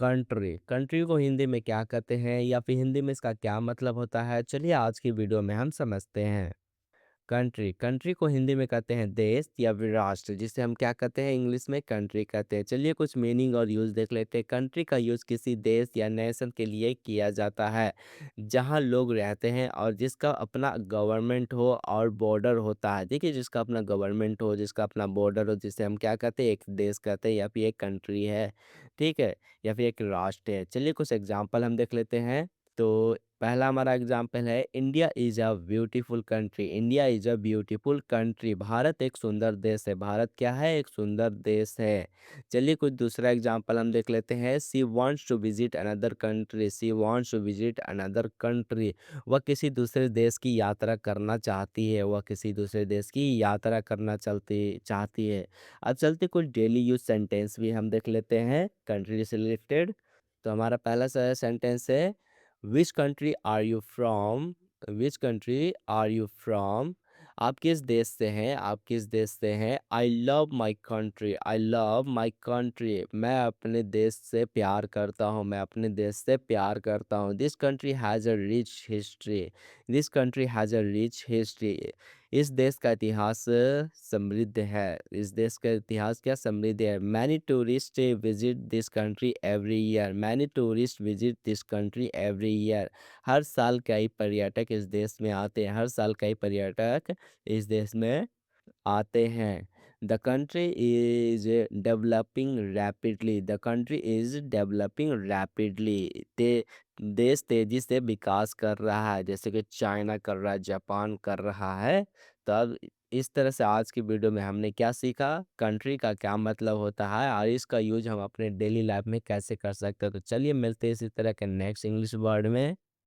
Country country को हिंदी में क्या कहते हैं या फिर हिंदी में इसका क्या मतलब होता है, चलिए आज की वीडियो में हम समझते हैं। कंट्री कंट्री को हिंदी में कहते हैं देश या फिर राष्ट्र, जिसे हम क्या कहते हैं इंग्लिश में कंट्री कहते हैं। चलिए कुछ मीनिंग और यूज़ देख लेते हैं। कंट्री का यूज़ किसी देश या नेशन के लिए किया जाता है जहां लोग रहते हैं और जिसका अपना गवर्नमेंट हो और बॉर्डर होता है। देखिए, जिसका अपना गवर्नमेंट हो, जिसका अपना बॉर्डर हो, जिसे हम क्या कहते हैं एक देश कहते हैं या फिर एक कंट्री है। ठीक है, या फिर एक राष्ट्र है। चलिए कुछ एग्जांपल हम देख लेते हैं। तो पहला हमारा एग्जाम्पल है, India is a beautiful country. India is a beautiful country. Bharat एक सुंदर देश है। भारत क्या है? एक सुंदर देश है। चलिए कुछ दूसरा एग्जाम्पल हम देख लेते हैं। She wants to visit another country. She wants to visit another country. वह किसी दूसरे देश की यात्रा करना चाहती है। वह किसी दूसरे देश की यात्रा करना चलती चाहती है। अब चलते कुछ डेली यूज सेंटेंस भी हम देख लेते हैं कंट्री से रिलेटेड। तो हमारा पहला सेंटेंस है, which country are you from. Which country are you from. आप किस देश से हैं? आप किस देश से हैं? I love my country. I love my country. मैं अपने देश से प्यार करता हूँ। मैं अपने देश से प्यार करता हूँ। This country has a rich history. This country has a rich history. इस देश का इतिहास समृद्ध है। इस देश का इतिहास क्या समृद्ध है। Many tourist visit this country every year. Many tourist visit this country every year. हर साल कई पर्यटक इस देश में आते हैं। हर साल कई पर्यटक इस देश में आते हैं। The country is developing rapidly. The country is developing rapidly. देश तेजी से विकास कर रहा है, जैसे कि चाइना कर रहा है, जापान कर रहा है। तो अब इस तरह से आज की वीडियो में हमने क्या सीखा, कंट्री का क्या मतलब होता है और इसका यूज हम अपने डेली लाइफ में कैसे कर सकते हैं। तो चलिए मिलते हैं इसी तरह के नेक्स्ट इंग्लिश वर्ड में।